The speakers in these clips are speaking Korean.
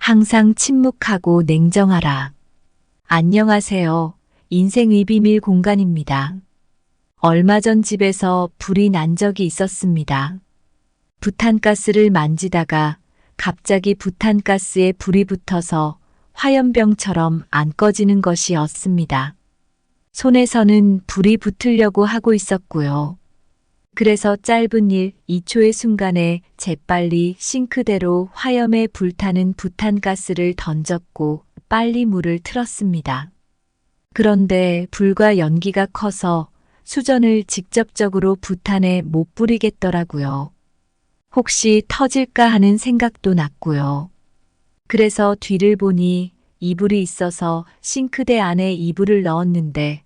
항상 침묵하고 냉정하라. 안녕하세요. 인생의 비밀 공간입니다. 얼마 전 집에서 불이 난 적이 있었습니다. 부탄가스를 만지다가 갑자기 부탄가스에 불이 붙어서 화염병처럼 안 꺼지는 것이었습니다. 손에서는 불이 붙으려고 하고 있었고요. 그래서 짧은 2초의 순간에 재빨리 싱크대로 화염에 불타는 부탄가스를 던졌고 빨리 물을 틀었습니다. 그런데 불과 연기가 커서 수전을 직접적으로 부탄에 못 뿌리겠더라고요. 혹시 터질까 하는 생각도 났고요. 그래서 뒤를 보니 이불이 있어서 싱크대 안에 이불을 넣었는데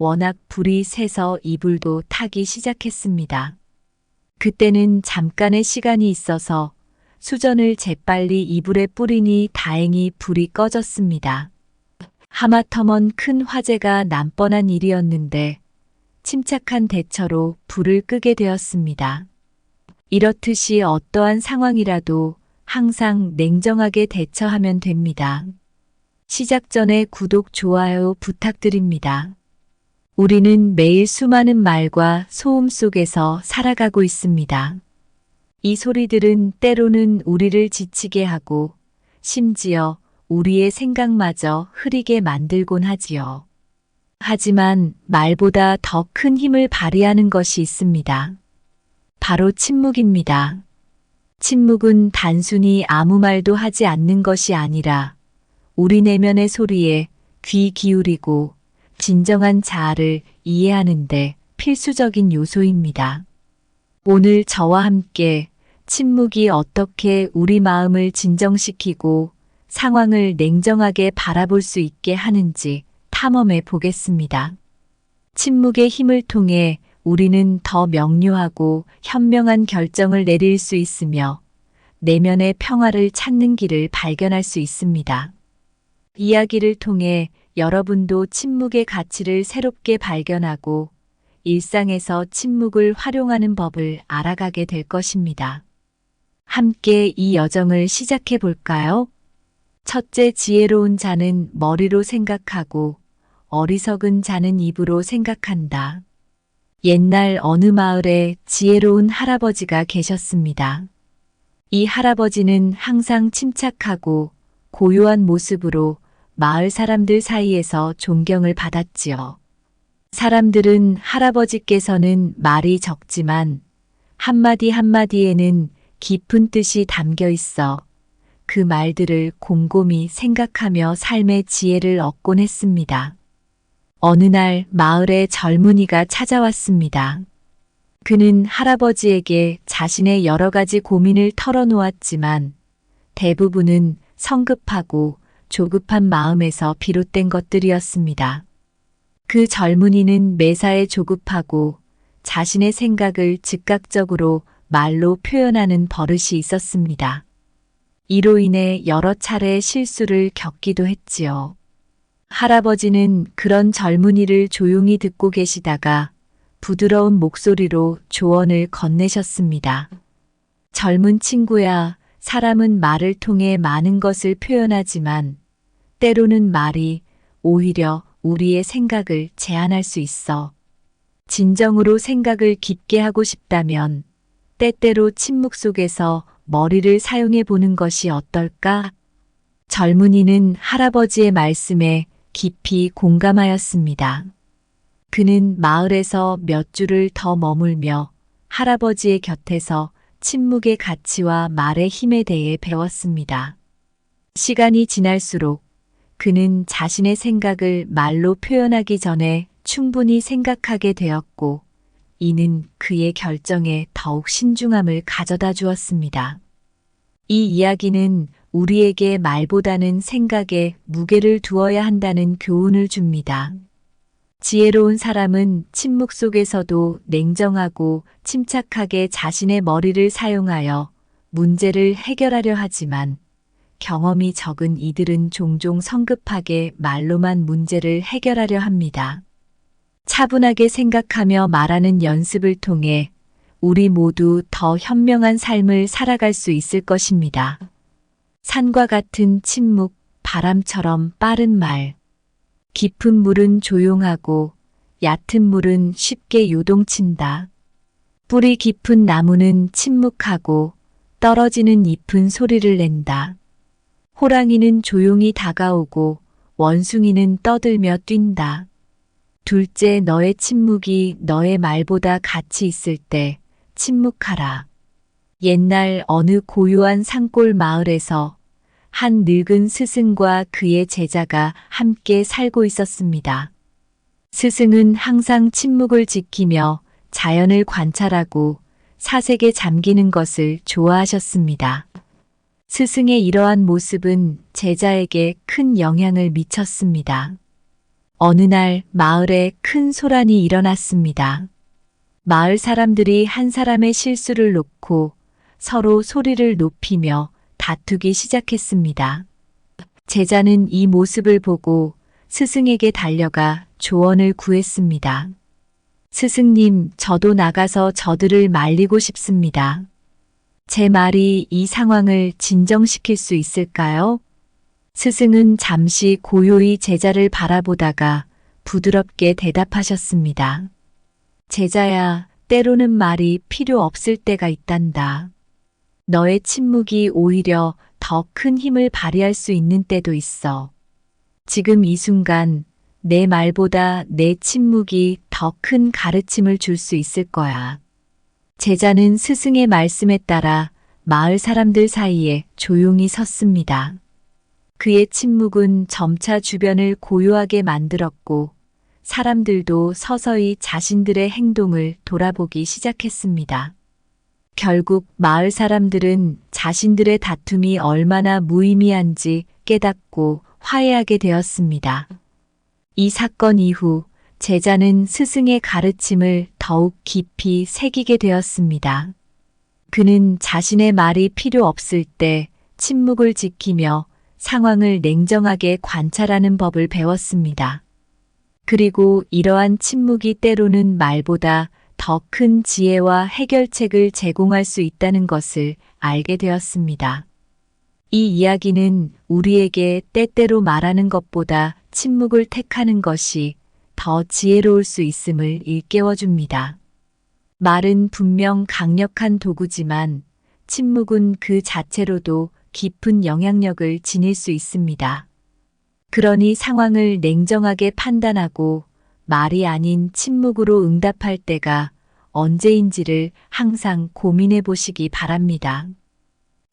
워낙 불이 세서 이불도 타기 시작했습니다. 그때는 잠깐의 시간이 있어서 수전을 재빨리 이불에 뿌리니 다행히 불이 꺼졌습니다. 하마터면 큰 화재가 날 뻔한 일이었는데 침착한 대처로 불을 끄게 되었습니다. 이렇듯이 어떠한 상황이라도 항상 냉정하게 대처하면 됩니다. 시작 전에 구독, 좋아요 부탁드립니다. 우리는 매일 수많은 말과 소음 속에서 살아가고 있습니다. 이 소리들은 때로는 우리를 지치게 하고 심지어 우리의 생각마저 흐리게 만들곤 하지요. 하지만 말보다 더 큰 힘을 발휘하는 것이 있습니다. 바로 침묵입니다. 침묵은 단순히 아무 말도 하지 않는 것이 아니라 우리 내면의 소리에 귀 기울이고 진정한 자아를 이해하는데 필수적인 요소입니다. 오늘 저와 함께 침묵이 어떻게 우리 마음을 진정시키고 상황을 냉정하게 바라볼 수 있게 하는지 탐험해 보겠습니다. 침묵의 힘을 통해 우리는 더 명료하고 현명한 결정을 내릴 수 있으며 내면의 평화를 찾는 길을 발견할 수 있습니다. 이야기를 통해 여러분도 침묵의 가치를 새롭게 발견하고 일상에서 침묵을 활용하는 법을 알아가게 될 것입니다. 함께 이 여정을 시작해 볼까요? 첫째, 지혜로운 자는 머리로 생각하고 어리석은 자는 입으로 생각한다. 옛날 어느 마을에 지혜로운 할아버지가 계셨습니다. 이 할아버지는 항상 침착하고 고요한 모습으로 마을 사람들 사이에서 존경을 받았지요. 사람들은 할아버지께서는 말이 적지만 한마디 한마디에는 깊은 뜻이 담겨 있어 그 말들을 곰곰이 생각하며 삶의 지혜를 얻곤 했습니다. 어느 날 마을에 젊은이가 찾아왔습니다. 그는 할아버지에게 자신의 여러 가지 고민을 털어놓았지만 대부분은 성급하고 조급한 마음에서 비롯된 것들이었습니다. 그 젊은이는 매사에 조급하고 자신의 생각을 즉각적으로 말로 표현하는 버릇이 있었습니다. 이로 인해 여러 차례 실수를 겪기도 했지요. 할아버지는 그런 젊은이를 조용히 듣고 계시다가 부드러운 목소리로 조언을 건네셨습니다. 젊은 친구야, 사람은 말을 통해 많은 것을 표현하지만 때로는 말이 오히려 우리의 생각을 제한할 수 있어. 진정으로 생각을 깊게 하고 싶다면 때때로 침묵 속에서 머리를 사용해 보는 것이 어떨까? 젊은이는 할아버지의 말씀에 깊이 공감하였습니다. 그는 마을에서 몇 주를 더 머물며 할아버지의 곁에서 침묵의 가치와 말의 힘에 대해 배웠습니다. 시간이 지날수록 그는 자신의 생각을 말로 표현하기 전에 충분히 생각하게 되었고, 이는 그의 결정에 더욱 신중함을 가져다 주었습니다. 이 이야기는 우리에게 말보다는 생각에 무게를 두어야 한다는 교훈을 줍니다. 지혜로운 사람은 침묵 속에서도 냉정하고 침착하게 자신의 머리를 사용하여 문제를 해결하려 하지만 경험이 적은 이들은 종종 성급하게 말로만 문제를 해결하려 합니다. 차분하게 생각하며 말하는 연습을 통해 우리 모두 더 현명한 삶을 살아갈 수 있을 것입니다. 산과 같은 침묵, 바람처럼 빠른 말. 깊은 물은 조용하고 얕은 물은 쉽게 요동친다. 뿌리 깊은 나무는 침묵하고 떨어지는 잎은 소리를 낸다. 호랑이는 조용히 다가오고 원숭이는 떠들며 뛴다. 둘째, 너의 침묵이 너의 말보다 가치 있을 때 침묵하라. 옛날 어느 고요한 산골 마을에서 한 늙은 스승과 그의 제자가 함께 살고 있었습니다. 스승은 항상 침묵을 지키며 자연을 관찰하고 사색에 잠기는 것을 좋아하셨습니다. 스승의 이러한 모습은 제자에게 큰 영향을 미쳤습니다. 어느 날 마을에 큰 소란이 일어났습니다. 마을 사람들이 한 사람의 실수를 놓고 서로 소리를 높이며 다투기 시작했습니다. 제자는 이 모습을 보고 스승에게 달려가 조언을 구했습니다. 스승님, 저도 나가서 저들을 말리고 싶습니다. 제 말이 이 상황을 진정시킬 수 있을까요? 스승은 잠시 고요히 제자를 바라보다가 부드럽게 대답하셨습니다. 제자야, 때로는 말이 필요 없을 때가 있단다. 너의 침묵이 오히려 더 큰 힘을 발휘할 수 있는 때도 있어. 지금 이 순간 내 말보다 내 침묵이 더 큰 가르침을 줄 수 있을 거야. 제자는 스승의 말씀에 따라 마을 사람들 사이에 조용히 섰습니다. 그의 침묵은 점차 주변을 고요하게 만들었고 사람들도 서서히 자신들의 행동을 돌아보기 시작했습니다. 결국 마을 사람들은 자신들의 다툼이 얼마나 무의미한지 깨닫고 화해하게 되었습니다. 이 사건 이후 제자는 스승의 가르침을 더욱 깊이 새기게 되었습니다. 그는 자신의 말이 필요 없을 때 침묵을 지키며 상황을 냉정하게 관찰하는 법을 배웠습니다. 그리고 이러한 침묵이 때로는 말보다 더 큰 지혜와 해결책을 제공할 수 있다는 것을 알게 되었습니다. 이 이야기는 우리에게 때때로 말하는 것보다 침묵을 택하는 것이 더 지혜로울 수 있음을 일깨워줍니다. 말은 분명 강력한 도구지만 침묵은 그 자체로도 깊은 영향력을 지닐 수 있습니다. 그러니 상황을 냉정하게 판단하고 말이 아닌 침묵으로 응답할 때가 언제인지를 항상 고민해 보시기 바랍니다.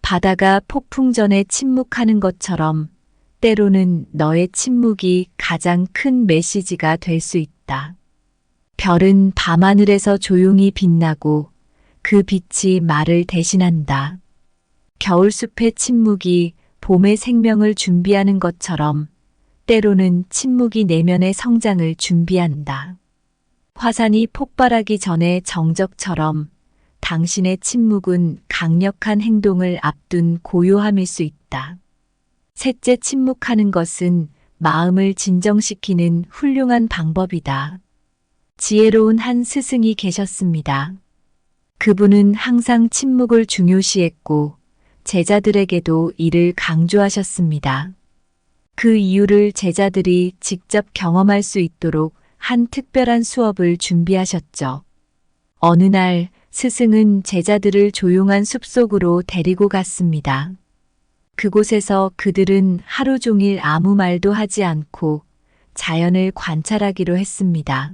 바다가 폭풍 전에 침묵하는 것처럼 때로는 너의 침묵이 가장 큰 메시지가 될 수 있다. 별은 밤하늘에서 조용히 빛나고 그 빛이 말을 대신한다. 겨울숲의 침묵이 봄의 생명을 준비하는 것처럼 때로는 침묵이 내면의 성장을 준비한다. 화산이 폭발하기 전에 정적처럼 당신의 침묵은 강력한 행동을 앞둔 고요함일 수 있다. 셋째, 침묵하는 것은 마음을 진정시키는 훌륭한 방법이다. 지혜로운 한 스승이 계셨습니다. 그분은 항상 침묵을 중요시했고 제자들에게도 이를 강조하셨습니다. 그 이유를 제자들이 직접 경험할 수 있도록 한 특별한 수업을 준비하셨죠. 어느 날 스승은 제자들을 조용한 숲속으로 데리고 갔습니다. 그곳에서 그들은 하루 종일 아무 말도 하지 않고 자연을 관찰하기로 했습니다.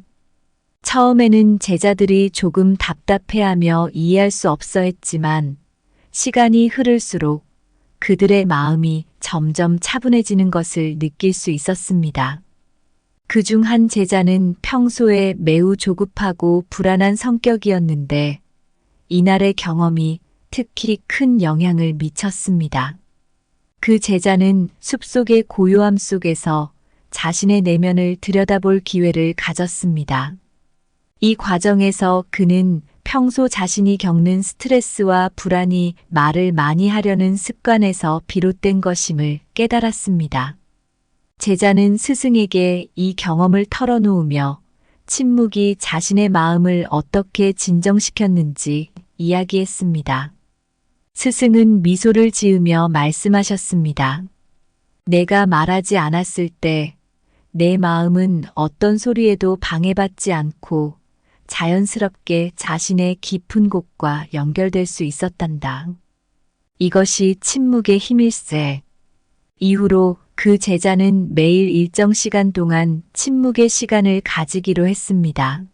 처음에는 제자들이 조금 답답해하며 이해할 수 없어 했지만 시간이 흐를수록 그들의 마음이 점점 차분해지는 것을 느낄 수 있었습니다. 그중 한 제자는 평소에 매우 조급하고 불안한 성격이었는데 이날의 경험이 특히 큰 영향을 미쳤습니다. 그 제자는 숲속의 고요함 속에서 자신의 내면을 들여다볼 기회를 가졌습니다. 이 과정에서 그는 평소 자신이 겪는 스트레스와 불안이 말을 많이 하려는 습관에서 비롯된 것임을 깨달았습니다. 제자는 스승에게 이 경험을 털어놓으며 침묵이 자신의 마음을 어떻게 진정시켰는지 이야기했습니다. 스승은 미소를 지으며 말씀하셨습니다. 내가 말하지 않았을 때 내 마음은 어떤 소리에도 방해받지 않고 자연스럽게 자신의 깊은 곳과 연결될 수 있었단다. 이것이 침묵의 힘일세. 이후로 그 제자는 매일 일정 시간 동안 침묵의 시간을 가지기로 했습니다.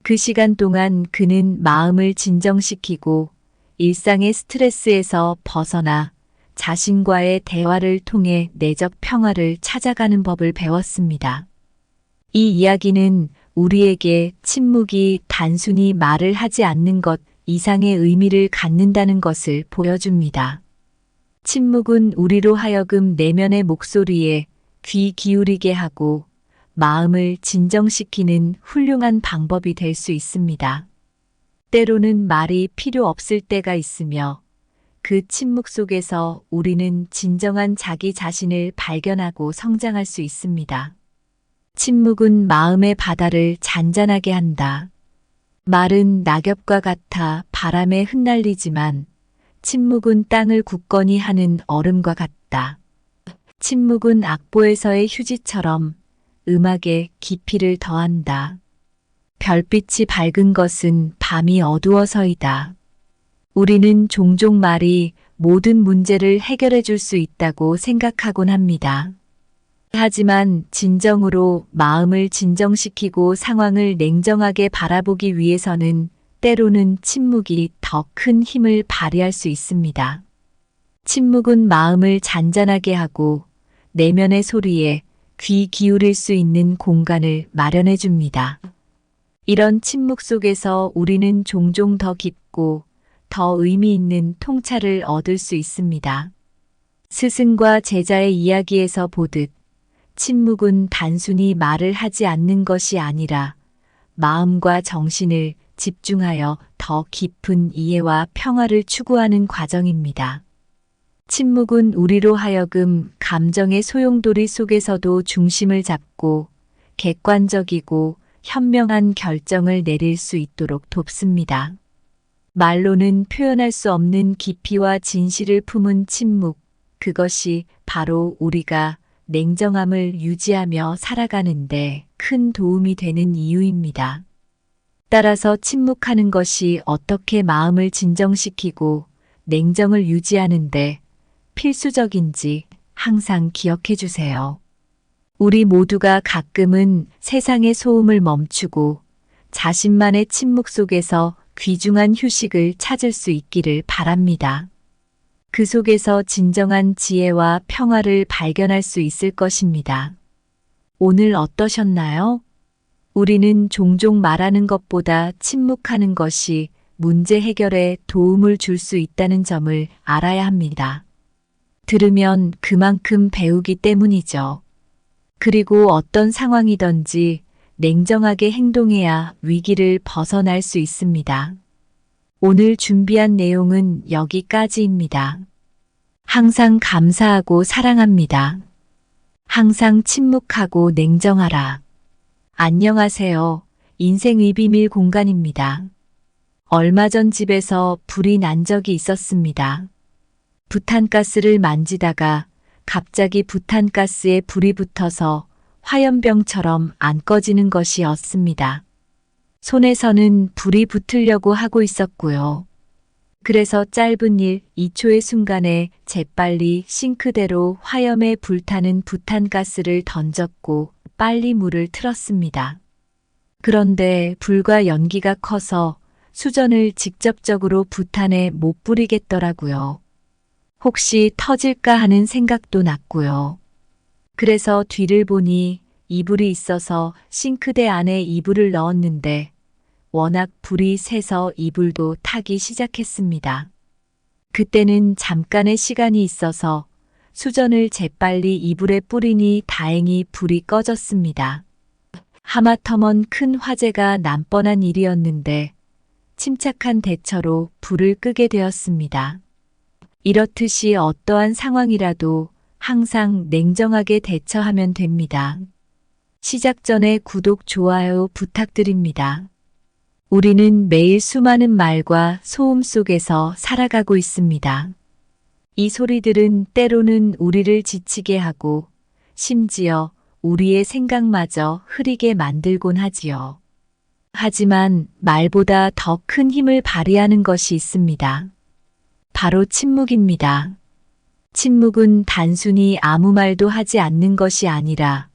그 시간 동안 그는 마음을 진정시키고 일상의 스트레스에서 벗어나 자신과의 대화를 통해 내적 평화를 찾아가는 법을 배웠습니다. 이 이야기는 우리에게 침묵이 단순히 말을 하지 않는 것 이상의 의미를 갖는다는 것을 보여줍니다. 침묵은 우리로 하여금 내면의 목소리에 귀 기울이게 하고 마음을 진정시키는 훌륭한 방법이 될 수 있습니다. 때로는 말이 필요 없을 때가 있으며 그 침묵 속에서 우리는 진정한 자기 자신을 발견하고 성장할 수 있습니다. 침묵은 마음의 바다를 잔잔하게 한다. 말은 낙엽과 같아 바람에 흩날리지만 침묵은 땅을 굳건히 하는 얼음과 같다. 침묵은 악보에서의 휴지처럼 음악에 깊이를 더한다. 별빛이 밝은 것은 밤이 어두워서이다. 우리는 종종 말이 모든 문제를 해결해 줄 수 있다고 생각하곤 합니다. 하지만 진정으로 마음을 진정시키고 상황을 냉정하게 바라보기 위해서는 때로는 침묵이 더 큰 힘을 발휘할 수 있습니다. 침묵은 마음을 잔잔하게 하고 내면의 소리에 귀 기울일 수 있는 공간을 마련해 줍니다. 이런 침묵 속에서 우리는 종종 더 깊고 더 의미 있는 통찰을 얻을 수 있습니다. 스승과 제자의 이야기에서 보듯 침묵은 단순히 말을 하지 않는 것이 아니라 마음과 정신을 집중하여 더 깊은 이해와 평화를 추구하는 과정입니다. 침묵은 우리로 하여금 감정의 소용돌이 속에서도 중심을 잡고 객관적이고 현명한 결정을 내릴 수 있도록 돕습니다. 말로는 표현할 수 없는 깊이와 진실을 품은 침묵, 그것이 바로 우리가 냉정함을 유지하며 살아가는데 큰 도움이 되는 이유입니다. 따라서 침묵하는 것이 어떻게 마음을 진정시키고 냉정을 유지하는데 필수적인지 항상 기억해 주세요. 우리 모두가 가끔은 세상의 소음을 멈추고 자신만의 침묵 속에서 귀중한 휴식을 찾을 수 있기를 바랍니다. 그 속에서 진정한 지혜와 평화를 발견할 수 있을 것입니다. 오늘 어떠셨나요? 우리는 종종 말하는 것보다 침묵하는 것이 문제 해결에 도움을 줄 수 있다는 점을 알아야 합니다. 들으면 그만큼 배우기 때문이죠. 그리고 어떤 상황이든지 냉정하게 행동해야 위기를 벗어날 수 있습니다. 오늘 준비한 내용은 여기까지입니다. 항상 감사하고 사랑합니다. 항상 침묵하고 냉정하라. 안녕하세요. 인생의 비밀 공간입니다. 얼마 전 집에서 불이 난 적이 있었습니다. 부탄가스를 만지다가 갑자기 부탄가스에 불이 붙어서 화염병처럼 안 꺼지는 것이었습니다. 손에서는 불이 붙으려고 하고 있었고요. 그래서 짧은 2초의 순간에 재빨리 싱크대로 화염에 불타는 부탄가스를 던졌고 빨리 물을 틀었습니다. 그런데 불과 연기가 커서 수전을 직접적으로 부탄에 못 뿌리겠더라고요. 혹시 터질까 하는 생각도 났고요. 그래서 뒤를 보니 이불이 있어서 싱크대 안에 이불을 넣었는데 워낙 불이 세서 이불도 타기 시작했습니다. 그때는 잠깐의 시간이 있어서 수전을 재빨리 이불에 뿌리니 다행히 불이 꺼졌습니다. 하마터면 큰 화재가 날 뻔한 일이었는데 침착한 대처로 불을 끄게 되었습니다. 이렇듯이 어떠한 상황이라도 항상 냉정하게 대처하면 됩니다. 시작 전에 구독, 좋아요 부탁드립니다. 우리는 매일 수많은 말과 소음 속에서 살아가고 있습니다. 이 소리들은 때로는 우리를 지치게 하고 심지어 우리의 생각마저 흐리게 만들곤 하지요. 하지만 말보다 더 큰 힘을 발휘하는 것이 있습니다. 바로 침묵입니다. 침묵은 단순히 아무 말도 하지 않는 것이 아니라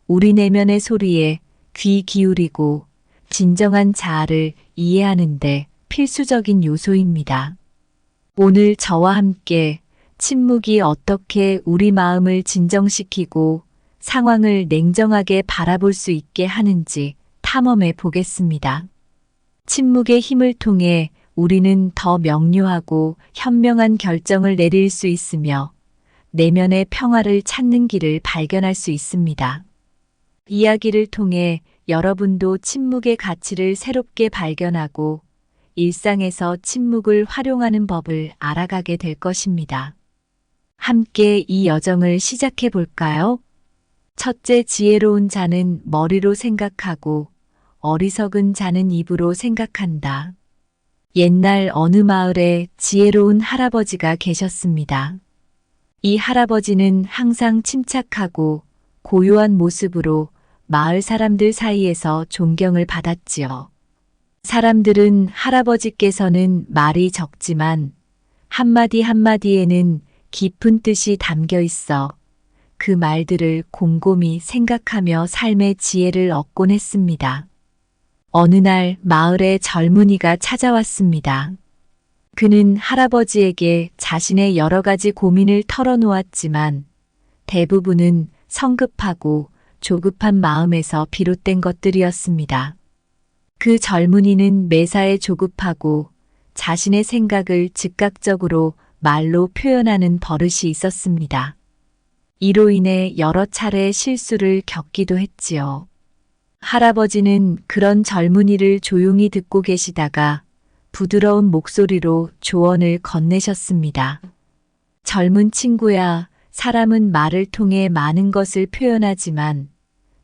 우리 내면의 소리에 귀 기울이고 진정한 자아를 이해하는데 필수적인 요소입니다. 오늘 저와 함께 침묵이 어떻게 우리 마음을 진정시키고 상황을 냉정하게 바라볼 수 있게 하는지 탐험해 보겠습니다. 침묵의 힘을 통해 우리는 더 명료하고 현명한 결정을 내릴 수 있으며 내면의 평화를 찾는 길을 발견할 수 있습니다. 이야기를 통해 여러분도 침묵의 가치를 새롭게 발견하고 일상에서 침묵을 활용하는 법을 알아가게 될 것입니다. 함께 이 여정을 시작해 볼까요? 첫째, 지혜로운 자는 머리로 생각하고 어리석은 자는 입으로 생각한다. 옛날 어느 마을에 지혜로운 할아버지가 계셨습니다. 이 할아버지는 항상 침착하고 고요한 모습으로 마을 사람들 사이에서 존경을 받았지요. 사람들은 할아버지께서는 말이 적지만 한마디 한마디에는 깊은 뜻이 담겨 있어 그 말들을 곰곰이 생각하며 삶의 지혜를 얻곤 했습니다. 어느 날 마을에 젊은이가 찾아왔습니다. 그는 할아버지에게 자신의 여러 가지 고민을 털어놓았지만 대부분은 성급하고 조급한 마음에서 비롯된 것들이었습니다. 그 젊은이는 매사에 조급하고 자신의 생각을 즉각적으로 말로 표현하는 버릇이 있었습니다. 이로 인해 여러 차례 실수를 겪기도 했지요. 할아버지는 그런 젊은이를 조용히 듣고 계시다가 부드러운 목소리로 조언을 건네셨습니다. 젊은 친구야, 사람은 말을 통해 많은 것을 표현하지만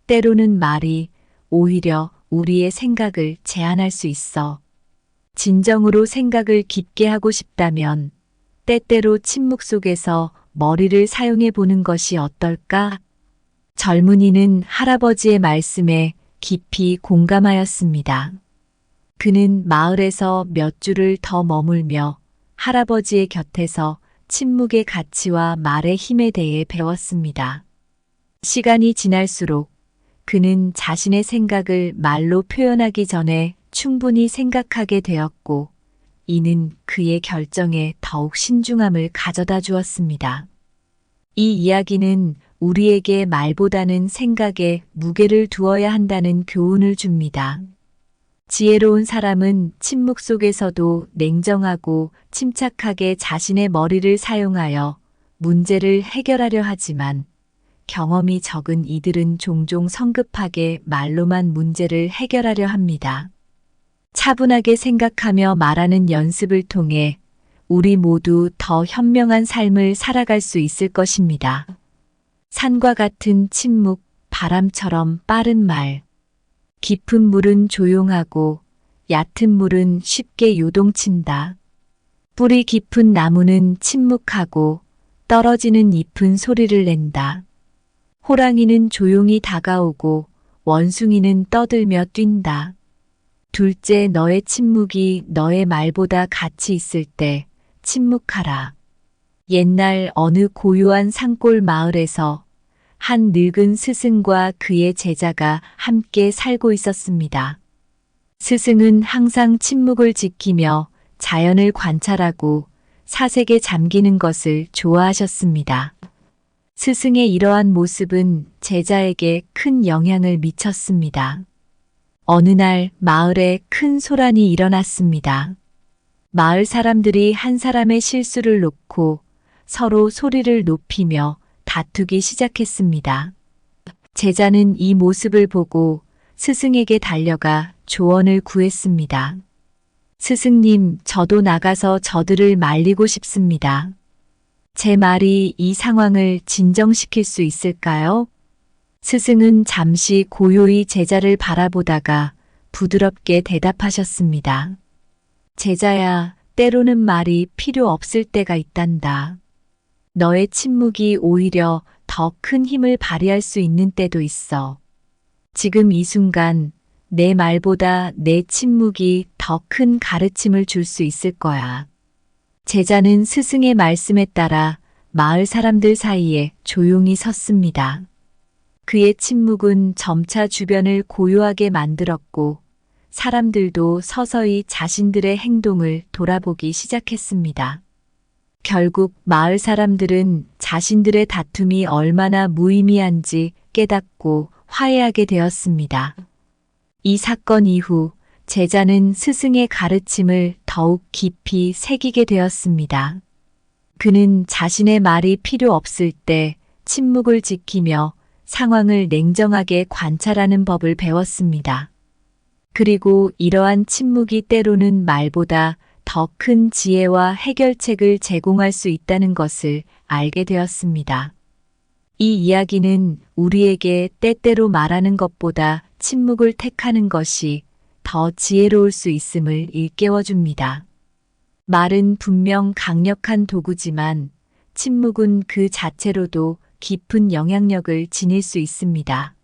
때로는 말이 오히려 우리의 생각을 제한할 수 있어. 진정으로 생각을 깊게 하고 싶다면 때때로 침묵 속에서 머리를 사용해 보는 것이 어떨까? 젊은이는 할아버지의 말씀에 깊이 공감하였습니다. 그는 마을에서 몇 주를 더 머물며 할아버지의 곁에서 침묵의 가치와 말의 힘에 대해 배웠습니다. 시간이 지날수록 그는 자신의 생각을 말로 표현하기 전에 충분히 생각하게 되었고, 이는 그의 결정에 더욱 신중함을 가져다 주었습니다. 이 이야기는 우리에게 말보다는 생각에 무게를 두어야 한다는 교훈을 줍니다. 지혜로운 사람은 침묵 속에서도 냉정하고 침착하게 자신의 머리를 사용하여 문제를 해결하려 하지만 경험이 적은 이들은 종종 성급하게 말로만 문제를 해결하려 합니다. 차분하게 생각하며 말하는 연습을 통해 우리 모두 더 현명한 삶을 살아갈 수 있을 것입니다. 산과 같은 침묵, 바람처럼 빠른 말. 깊은 물은 조용하고 얕은 물은 쉽게 요동친다. 뿌리 깊은 나무는 침묵하고 떨어지는 잎은 소리를 낸다. 호랑이는 조용히 다가오고 원숭이는 떠들며 뛴다. 둘째, 너의 침묵이 너의 말보다 가치 있을 때 침묵하라. 옛날 어느 고요한 산골 마을에서 한 늙은 스승과 그의 제자가 함께 살고 있었습니다. 스승은 항상 침묵을 지키며 자연을 관찰하고 사색에 잠기는 것을 좋아하셨습니다. 스승의 이러한 모습은 제자에게 큰 영향을 미쳤습니다. 어느 날 마을에 큰 소란이 일어났습니다. 마을 사람들이 한 사람의 실수를 놓고 서로 소리를 높이며 다투기 시작했습니다. 제자는 이 모습을 보고 스승에게 달려가 조언을 구했습니다. 스승님, 저도 나가서 저들을 말리고 싶습니다. 제 말이 이 상황을 진정시킬 수 있을까요? 스승은 잠시 고요히 제자를 바라보다가 부드럽게 대답하셨습니다. 제자야, 때로는 말이 필요 없을 때가 있단다. 너의 침묵이 오히려 더 큰 힘을 발휘할 수 있는 때도 있어. 지금 이 순간 내 말보다 내 침묵이 더 큰 가르침을 줄 수 있을 거야. 제자는 스승의 말씀에 따라 마을 사람들 사이에 조용히 섰습니다. 그의 침묵은 점차 주변을 고요하게 만들었고 사람들도 서서히 자신들의 행동을 돌아보기 시작했습니다. 결국 마을 사람들은 자신들의 다툼이 얼마나 무의미한지 깨닫고 화해하게 되었습니다. 이 사건 이후 제자는 스승의 가르침을 더욱 깊이 새기게 되었습니다. 그는 자신의 말이 필요 없을 때 침묵을 지키며 상황을 냉정하게 관찰하는 법을 배웠습니다. 그리고 이러한 침묵이 때로는 말보다 더 큰 지혜와 해결책을 제공할 수 있다는 것을 알게 되었습니다. 이 이야기는 우리에게 때때로 말하는 것보다 침묵을 택하는 것이 더 지혜로울 수 있음을 일깨워 줍니다. 말은 분명 강력한 도구지만 침묵은 그 자체로도 깊은 영향력을 지닐 수 있습니다.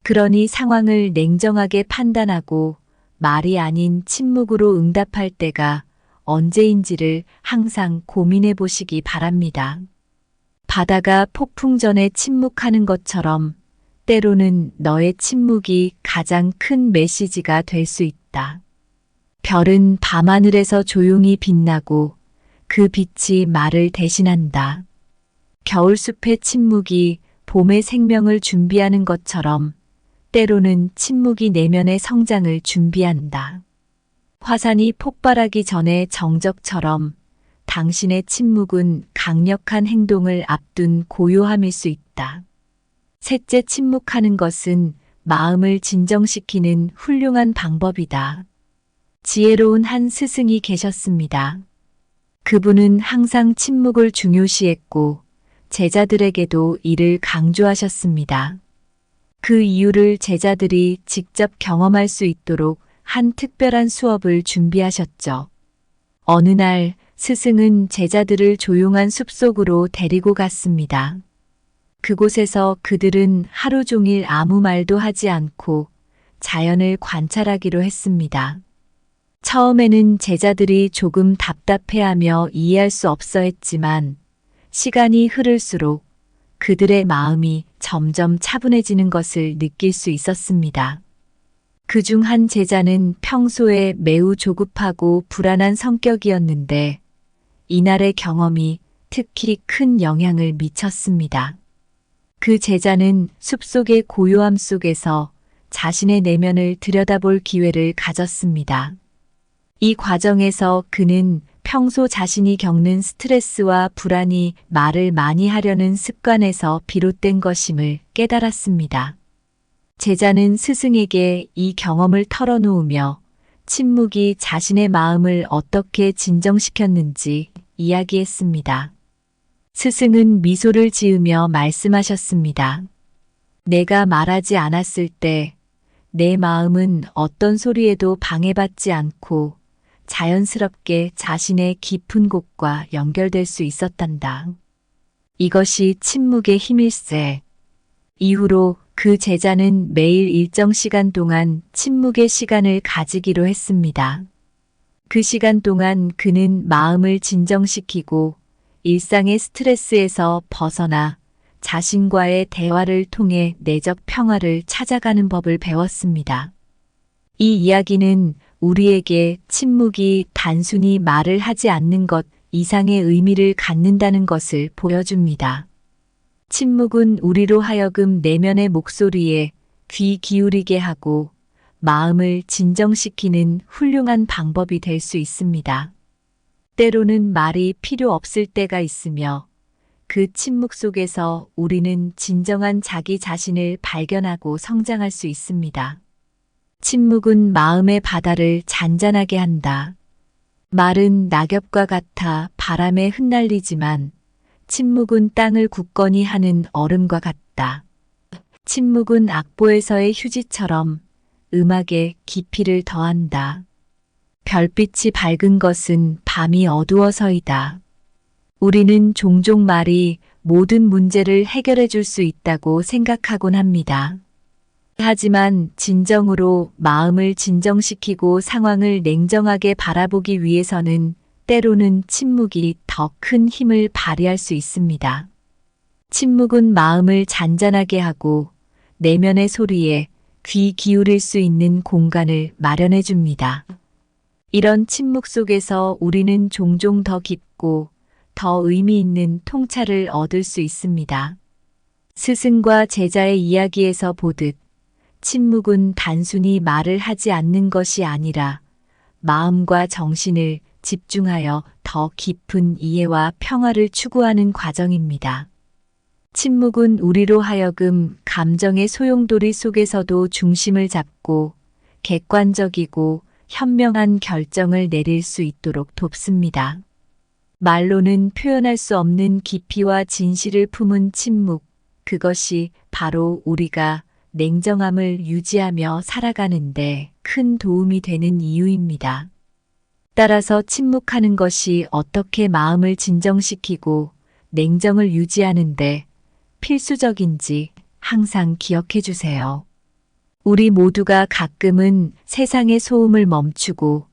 그러니 상황을 냉정하게 판단하고 말이 아닌 침묵으로 응답할 때가 언제인지를 항상 고민해 보시기 바랍니다. 바다가 폭풍 전에 침묵하는 것처럼 때로는 너의 침묵이 가장 큰 메시지가 될 수 있다. 별은 밤하늘에서 조용히 빛나고 그 빛이 말을 대신한다. 겨울숲의 침묵이 봄의 생명을 준비하는 것처럼 때로는 침묵이 내면의 성장을 준비한다. 화산이 폭발하기 전에 정적처럼 당신의 침묵은 강력한 행동을 앞둔 고요함일 수 있다. 셋째, 침묵하는 것은 마음을 진정시키는 훌륭한 방법이다. 지혜로운 한 스승이 계셨습니다. 그분은 항상 침묵을 중요시했고 제자들에게도 이를 강조하셨습니다. 그 이유를 제자들이 직접 경험할 수 있도록 한 특별한 수업을 준비하셨죠. 어느 날 스승은 제자들을 조용한 숲속으로 데리고 갔습니다. 그곳에서 그들은 하루 종일 아무 말도 하지 않고 자연을 관찰하기로 했습니다. 처음에는 제자들이 조금 답답해하며 이해할 수 없어 했지만 시간이 흐를수록 그들의 마음이 점점 차분해지는 것을 느낄 수 있었습니다. 그중 한 제자는 평소에 매우 조급하고 불안한 성격이었는데 이날의 경험이 특히 큰 영향을 미쳤습니다. 그 제자는 숲속의 고요함 속에서 자신의 내면을 들여다볼 기회를 가졌습니다. 이 과정에서 그는 평소 자신이 겪는 스트레스와 불안이 말을 많이 하려는 습관에서 비롯된 것임을 깨달았습니다. 제자는 스승에게 이 경험을 털어놓으며 침묵이 자신의 마음을 어떻게 진정시켰는지 이야기했습니다. 스승은 미소를 지으며 말씀하셨습니다. 내가 말하지 않았을 때 내 마음은 어떤 소리에도 방해받지 않고 자연스럽게 자신의 깊은 곳과 연결될 수 있었단다. 이것이 침묵의 힘일세. 이후로 그 제자는 매일 일정 시간 동안 침묵의 시간을 가지기로 했습니다. 그 시간 동안 그는 마음을 진정시키고 일상의 스트레스에서 벗어나 자신과의 대화를 통해 내적 평화를 찾아가는 법을 배웠습니다. 이 이야기는 우리에게 침묵이 단순히 말을 하지 않는 것 이상의 의미를 갖는다는 것을 보여줍니다. 침묵은 우리로 하여금 내면의 목소리에 귀 기울이게 하고 마음을 진정시키는 훌륭한 방법이 될 수 있습니다. 때로는 말이 필요 없을 때가 있으며 그 침묵 속에서 우리는 진정한 자기 자신을 발견하고 성장할 수 있습니다. 침묵은 마음의 바다를 잔잔하게 한다. 말은 낙엽과 같아 바람에 흩날리지만 침묵은 땅을 굳건히 하는 얼음과 같다. 침묵은 악보에서의 휴지처럼 음악에 깊이를 더한다. 별빛이 밝은 것은 밤이 어두워서이다. 우리는 종종 말이 모든 문제를 해결해 줄 수 있다고 생각하곤 합니다. 하지만 진정으로 마음을 진정시키고 상황을 냉정하게 바라보기 위해서는 때로는 침묵이 더 큰 힘을 발휘할 수 있습니다. 침묵은 마음을 잔잔하게 하고 내면의 소리에 귀 기울일 수 있는 공간을 마련해 줍니다. 이런 침묵 속에서 우리는 종종 더 깊고 더 의미 있는 통찰을 얻을 수 있습니다. 스승과 제자의 이야기에서 보듯 침묵은 단순히 말을 하지 않는 것이 아니라 마음과 정신을 집중하여 더 깊은 이해와 평화를 추구하는 과정입니다. 침묵은 우리로 하여금 감정의 소용돌이 속에서도 중심을 잡고 객관적이고 현명한 결정을 내릴 수 있도록 돕습니다. 말로는 표현할 수 없는 깊이와 진실을 품은 침묵, 그것이 바로 우리가 냉정함을 유지하며 살아가는데 큰 도움이 되는 이유입니다. 따라서 침묵하는 것이 어떻게 마음을 진정시키고 냉정을 유지하는데 필수적인지 항상 기억해 주세요. 우리 모두가 가끔은 세상의 소음을 멈추고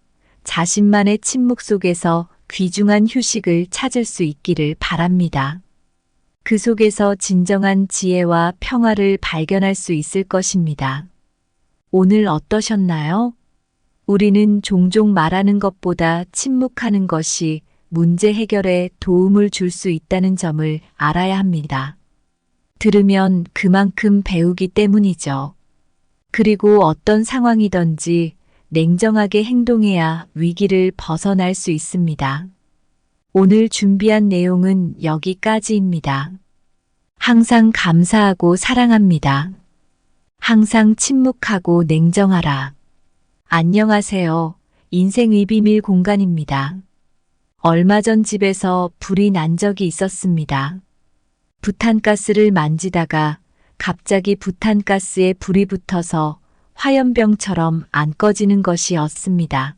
자신만의 침묵 속에서 귀중한 휴식을 찾을 수 있기를 바랍니다. 그 속에서 진정한 지혜와 평화를 발견할 수 있을 것입니다. 오늘 어떠셨나요? 우리는 종종 말하는 것보다 침묵하는 것이 문제 해결에 도움을 줄 수 있다는 점을 알아야 합니다. 들으면 그만큼 배우기 때문이죠. 그리고 어떤 상황이든지 냉정하게 행동해야 위기를 벗어날 수 있습니다. 오늘 준비한 내용은 여기까지입니다. 항상 감사하고 사랑합니다. 항상 침묵하고 냉정하라. 안녕하세요. 인생의 비밀 공간입니다. 얼마 전 집에서 불이 난 적이 있었습니다. 부탄가스를 만지다가 갑자기 부탄가스에 불이 붙어서 화염병처럼 안 꺼지는 것이었습니다.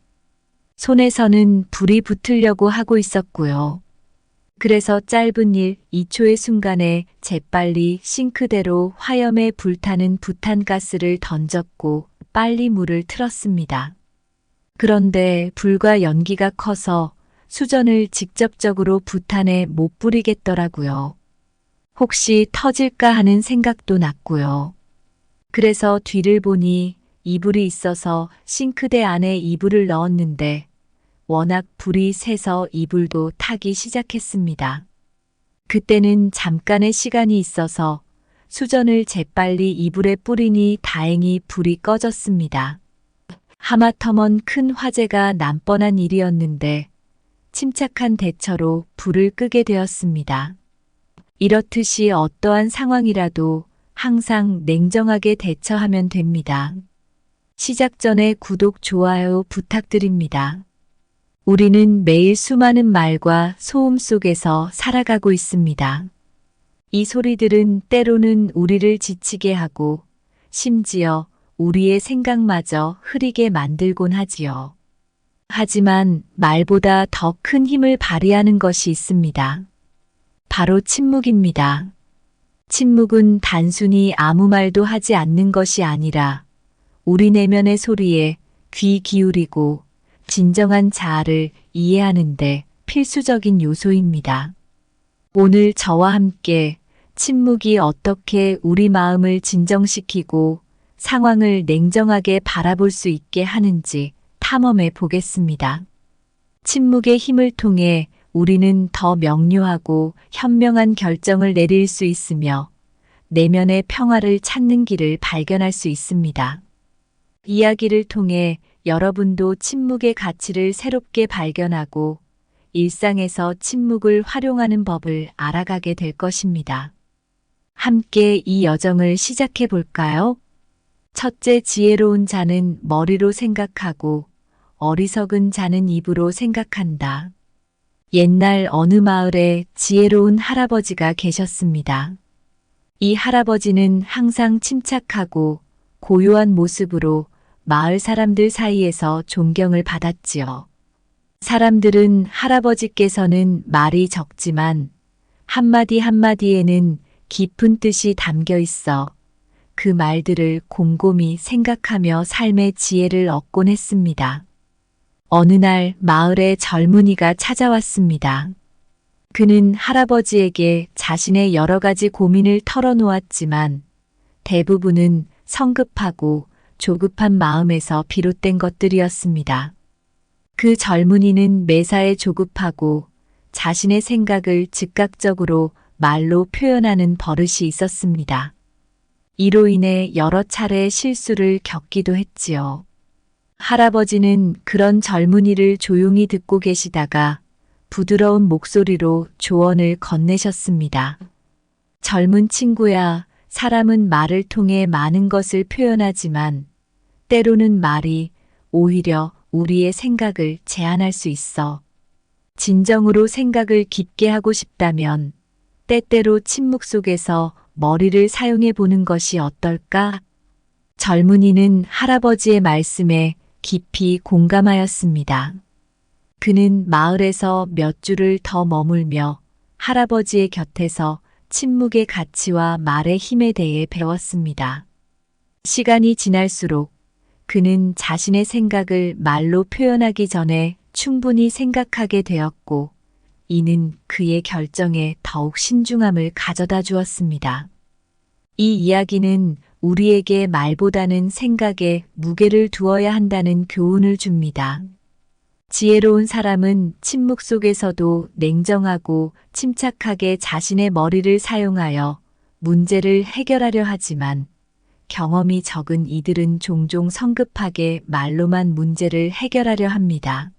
손에서는 불이 붙으려고 하고 있었고요. 그래서 짧은 2초의 순간에 재빨리 싱크대로 화염에 불타는 부탄가스를 던졌고 빨리 물을 틀었습니다. 그런데 불과 연기가 커서 수전을 직접적으로 부탄에 못 뿌리겠더라고요. 혹시 터질까 하는 생각도 났고요. 그래서 뒤를 보니 이불이 있어서 싱크대 안에 이불을 넣었는데 워낙 불이 세서 이불도 타기 시작했습니다. 그때는 잠깐의 시간이 있어서 수전을 재빨리 이불에 뿌리니 다행히 불이 꺼졌습니다. 하마터면 큰 화재가 날 뻔한 일이었는데 침착한 대처로 불을 끄게 되었습니다. 이렇듯이 어떠한 상황이라도 항상 냉정하게 대처하면 됩니다. 시작 전에 구독, 좋아요 부탁드립니다. 우리는 매일 수많은 말과 소음 속에서 살아가고 있습니다. 이 소리들은 때로는 우리를 지치게 하고 심지어 우리의 생각마저 흐리게 만들곤 하지요. 하지만 말보다 더 큰 힘을 발휘하는 것이 있습니다. 바로 침묵입니다. 침묵은 단순히 아무 말도 하지 않는 것이 아니라 우리 내면의 소리에 귀 기울이고 진정한 자아를 이해하는데 필수적인 요소입니다. 오늘 저와 함께 침묵이 어떻게 우리 마음을 진정시키고 상황을 냉정하게 바라볼 수 있게 하는지 탐험해 보겠습니다. 침묵의 힘을 통해 우리는 더 명료하고 현명한 결정을 내릴 수 있으며 내면의 평화를 찾는 길을 발견할 수 있습니다. 이야기를 통해 여러분도 침묵의 가치를 새롭게 발견하고 일상에서 침묵을 활용하는 법을 알아가게 될 것입니다. 함께 이 여정을 시작해 볼까요? 첫째, 지혜로운 자는 머리로 생각하고 어리석은 자는 입으로 생각한다. 옛날 어느 마을에 지혜로운 할아버지가 계셨습니다. 이 할아버지는 항상 침착하고 고요한 모습으로 마을 사람들 사이에서 존경을 받았지요. 사람들은 할아버지께서는 말이 적지만 한마디 한마디에는 깊은 뜻이 담겨 있어 그 말들을 곰곰이 생각하며 삶의 지혜를 얻곤 했습니다. 어느 날 마을에 젊은이가 찾아왔습니다. 그는 할아버지에게 자신의 여러 가지 고민을 털어놓았지만 대부분은 성급하고 조급한 마음에서 비롯된 것들이었습니다. 그 젊은이는 매사에 조급하고 자신의 생각을 즉각적으로 말로 표현하는 버릇이 있었습니다. 이로 인해 여러 차례 실수를 겪기도 했지요. 할아버지는 그런 젊은이를 조용히 듣고 계시다가 부드러운 목소리로 조언을 건네셨습니다. 젊은 친구야, 사람은 말을 통해 많은 것을 표현하지만 때로는 말이 오히려 우리의 생각을 제한할 수 있어. 진정으로 생각을 깊게 하고 싶다면 때때로 침묵 속에서 머리를 사용해 보는 것이 어떨까? 젊은이는 할아버지의 말씀에 깊이 공감하였습니다. 그는 마을에서 몇 주를 더 머물며 할아버지의 곁에서 침묵의 가치와 말의 힘에 대해 배웠습니다. 시간이 지날수록 그는 자신의 생각을 말로 표현하기 전에 충분히 생각하게 되었고, 이는 그의 결정에 더욱 신중함을 가져다 주었습니다. 이 이야기는 우리에게 말보다는 생각에 무게를 두어야 한다는 교훈을 줍니다. 지혜로운 사람은 침묵 속에서도 냉정하고 침착하게 자신의 머리를 사용하여 문제를 해결하려 하지만 경험이 적은 이들은 종종 성급하게 말로만 문제를 해결하려 합니다.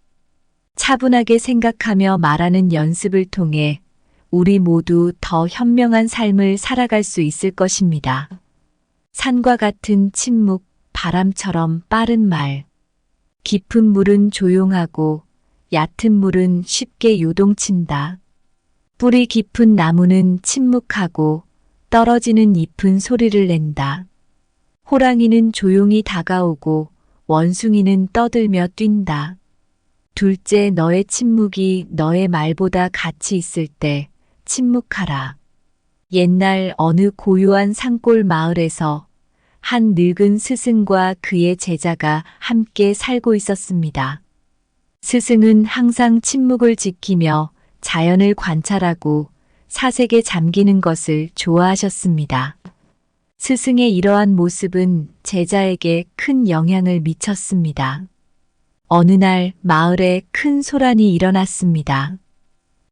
차분하게 생각하며 말하는 연습을 통해 우리 모두 더 현명한 삶을 살아갈 수 있을 것입니다. 산과 같은 침묵, 바람처럼 빠른 말. 깊은 물은 조용하고 얕은 물은 쉽게 요동친다. 뿌리 깊은 나무는 침묵하고 떨어지는 잎은 소리를 낸다. 호랑이는 조용히 다가오고 원숭이는 떠들며 뛴다. 둘째, 너의 침묵이 너의 말보다 가치 있을 때 침묵하라. 옛날 어느 고요한 산골 마을에서 한 늙은 스승과 그의 제자가 함께 살고 있었습니다. 스승은 항상 침묵을 지키며 자연을 관찰하고 사색에 잠기는 것을 좋아하셨습니다. 스승의 이러한 모습은 제자에게 큰 영향을 미쳤습니다. 어느 날 마을에 큰 소란이 일어났습니다.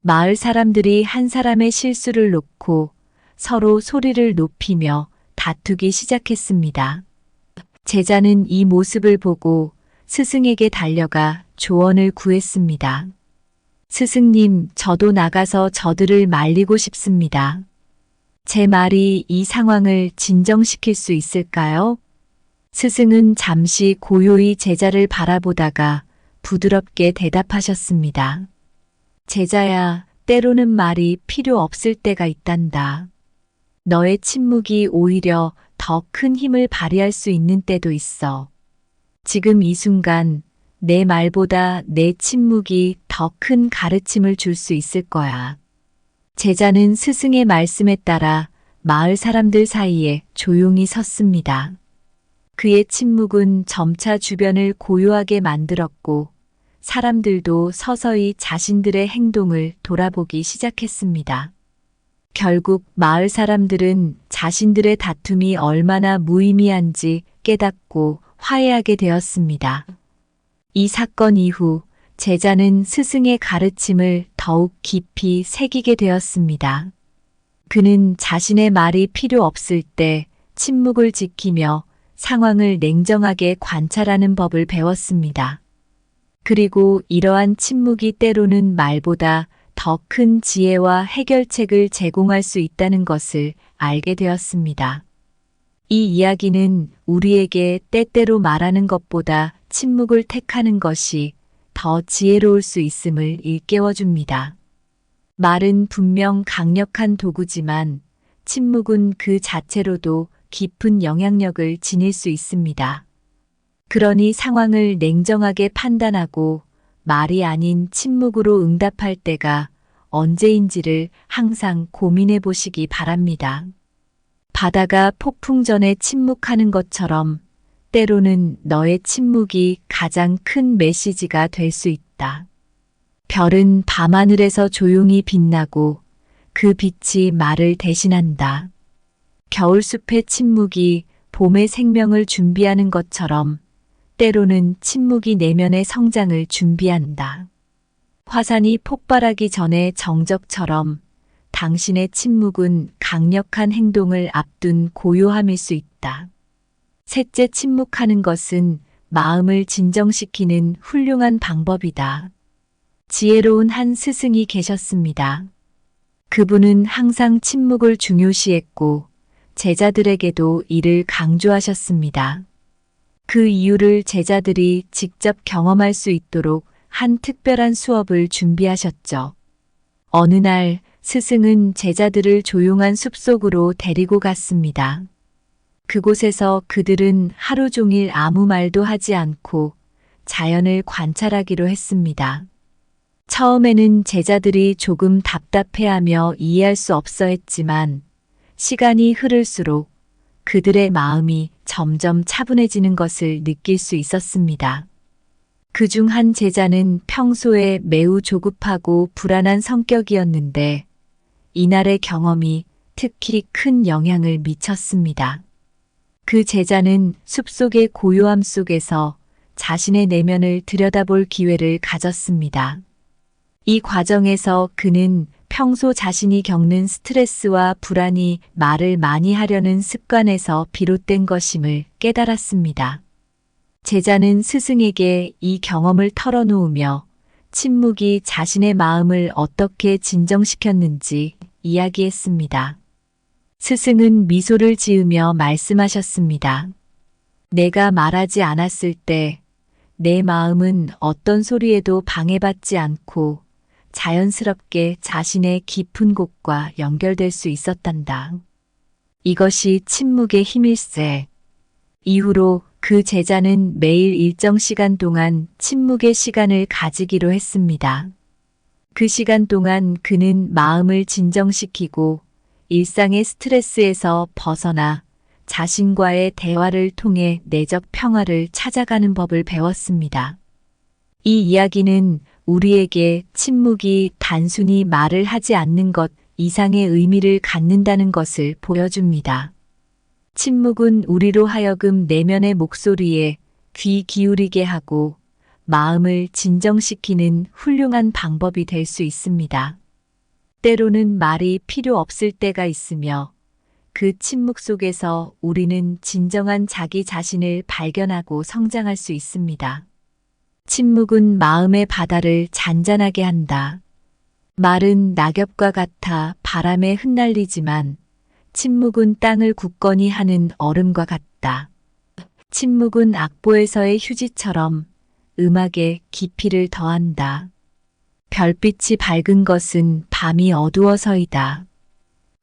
마을 사람들이 한 사람의 실수를 놓고 서로 소리를 높이며 다투기 시작했습니다. 제자는 이 모습을 보고 스승에게 달려가 조언을 구했습니다. 스승님, 저도 나가서 저들을 말리고 싶습니다. 제 말이 이 상황을 진정시킬 수 있을까요? 스승은 잠시 고요히 제자를 바라보다가 부드럽게 대답하셨습니다. 제자야, 때로는 말이 필요 없을 때가 있단다. 너의 침묵이 오히려 더 큰 힘을 발휘할 수 있는 때도 있어. 지금 이 순간 내 말보다 내 침묵이 더 큰 가르침을 줄 수 있을 거야. 제자는 스승의 말씀에 따라 마을 사람들 사이에 조용히 섰습니다. 그의 침묵은 점차 주변을 고요하게 만들었고 사람들도 서서히 자신들의 행동을 돌아보기 시작했습니다. 결국 마을 사람들은 자신들의 다툼이 얼마나 무의미한지 깨닫고 화해하게 되었습니다. 이 사건 이후 제자는 스승의 가르침을 더욱 깊이 새기게 되었습니다. 그는 자신의 말이 필요 없을 때 침묵을 지키며 상황을 냉정하게 관찰하는 법을 배웠습니다. 그리고 이러한 침묵이 때로는 말보다 더 큰 지혜와 해결책을 제공할 수 있다는 것을 알게 되었습니다. 이 이야기는 우리에게 때때로 말하는 것보다 침묵을 택하는 것이 더 지혜로울 수 있음을 일깨워줍니다. 말은 분명 강력한 도구지만 침묵은 그 자체로도 깊은 영향력을 지닐 수 있습니다. 그러니 상황을 냉정하게 판단하고 말이 아닌 침묵으로 응답할 때가 언제인지를 항상 고민해 보시기 바랍니다. 바다가 폭풍 전에 침묵하는 것처럼 때로는 너의 침묵이 가장 큰 메시지가 될 수 있다. 별은 밤하늘에서 조용히 빛나고 그 빛이 말을 대신한다. 겨울숲의 침묵이 봄의 생명을 준비하는 것처럼 때로는 침묵이 내면의 성장을 준비한다. 화산이 폭발하기 전에 정적처럼 당신의 침묵은 강력한 행동을 앞둔 고요함일 수 있다. 셋째, 침묵하는 것은 마음을 진정시키는 훌륭한 방법이다. 지혜로운 한 스승이 계셨습니다. 그분은 항상 침묵을 중요시했고 제자들에게도 이를 강조하셨습니다. 그 이유를 제자들이 직접 경험할 수 있도록 한 특별한 수업을 준비하셨죠. 어느 날 스승은 제자들을 조용한 숲속으로 데리고 갔습니다. 그곳에서 그들은 하루 종일 아무 말도 하지 않고 자연을 관찰하기로 했습니다. 처음에는 제자들이 조금 답답해하며 이해할 수 없어 했지만 시간이 흐를수록 그들의 마음이 점점 차분해지는 것을 느낄 수 있었습니다. 그중 한 제자는 평소에 매우 조급하고 불안한 성격이었는데 이날의 경험이 특히 큰 영향을 미쳤습니다. 그 제자는 숲속의 고요함 속에서 자신의 내면을 들여다볼 기회를 가졌습니다. 이 과정에서 그는 평소 자신이 겪는 스트레스와 불안이 말을 많이 하려는 습관에서 비롯된 것임을 깨달았습니다. 제자는 스승에게 이 경험을 털어놓으며 침묵이 자신의 마음을 어떻게 진정시켰는지 이야기했습니다. 스승은 미소를 지으며 말씀하셨습니다. 내가 말하지 않았을 때 내 마음은 어떤 소리에도 방해받지 않고 자연스럽게 자신의 깊은 곳과 연결될 수 있었단다. 이것이 침묵의 힘일세. 이후로 그 제자는 매일 일정 시간 동안 침묵의 시간을 가지기로 했습니다. 그 시간 동안 그는 마음을 진정시키고 일상의 스트레스에서 벗어나 자신과의 대화를 통해 내적 평화를 찾아가는 법을 배웠습니다. 이 이야기는 우리에게 침묵이 단순히 말을 하지 않는 것 이상의 의미를 갖는다는 것을 보여줍니다. 침묵은 우리로 하여금 내면의 목소리에 귀 기울이게 하고 마음을 진정시키는 훌륭한 방법이 될 수 있습니다. 때로는 말이 필요 없을 때가 있으며 그 침묵 속에서 우리는 진정한 자기 자신을 발견하고 성장할 수 있습니다. 침묵은 마음의 바다를 잔잔하게 한다. 말은 낙엽과 같아 바람에 흩날리지만 침묵은 땅을 굳건히 하는 얼음과 같다. 침묵은 악보에서의 휴지처럼 음악에 깊이를 더한다. 별빛이 밝은 것은 밤이 어두워서이다.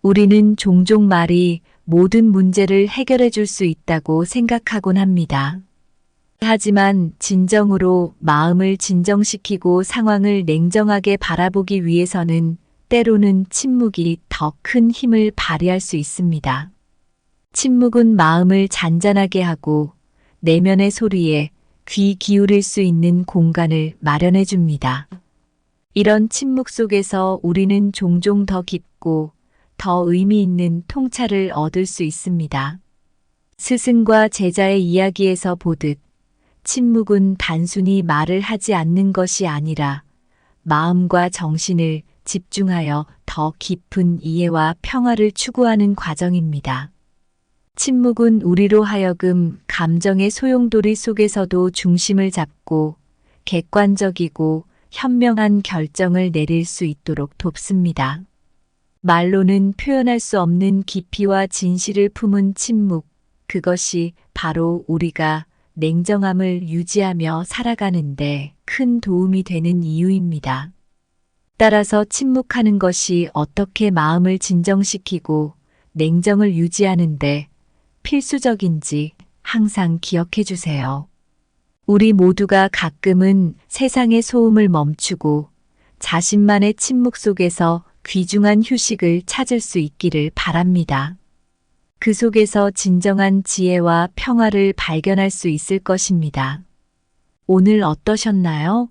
우리는 종종 말이 모든 문제를 해결해 줄 수 있다고 생각하곤 합니다. 하지만 진정으로 마음을 진정시키고 상황을 냉정하게 바라보기 위해서는 때로는 침묵이 더 큰 힘을 발휘할 수 있습니다. 침묵은 마음을 잔잔하게 하고 내면의 소리에 귀 기울일 수 있는 공간을 마련해 줍니다. 이런 침묵 속에서 우리는 종종 더 깊고 더 의미 있는 통찰을 얻을 수 있습니다. 스승과 제자의 이야기에서 보듯 침묵은 단순히 말을 하지 않는 것이 아니라 마음과 정신을 집중하여 더 깊은 이해와 평화를 추구하는 과정입니다. 침묵은 우리로 하여금 감정의 소용돌이 속에서도 중심을 잡고 객관적이고 현명한 결정을 내릴 수 있도록 돕습니다. 말로는 표현할 수 없는 깊이와 진실을 품은 침묵, 그것이 바로 우리가 냉정함을 유지하며 살아가는데 큰 도움이 되는 이유입니다. 따라서 침묵하는 것이 어떻게 마음을 진정시키고 냉정을 유지하는데 필수적인지 항상 기억해 주세요. 우리 모두가 가끔은 세상의 소음을 멈추고 자신만의 침묵 속에서 귀중한 휴식을 찾을 수 있기를 바랍니다. 그 속에서 진정한 지혜와 평화를 발견할 수 있을 것입니다. 오늘 어떠셨나요?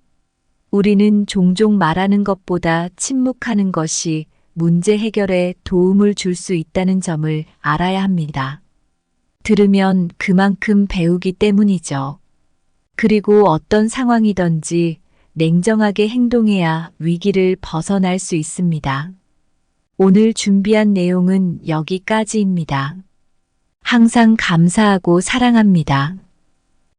우리는 종종 말하는 것보다 침묵하는 것이 문제 해결에 도움을 줄 수 있다는 점을 알아야 합니다. 들으면 그만큼 배우기 때문이죠. 그리고 어떤 상황이든지 냉정하게 행동해야 위기를 벗어날 수 있습니다. 오늘 준비한 내용은 여기까지입니다. 항상 감사하고 사랑합니다.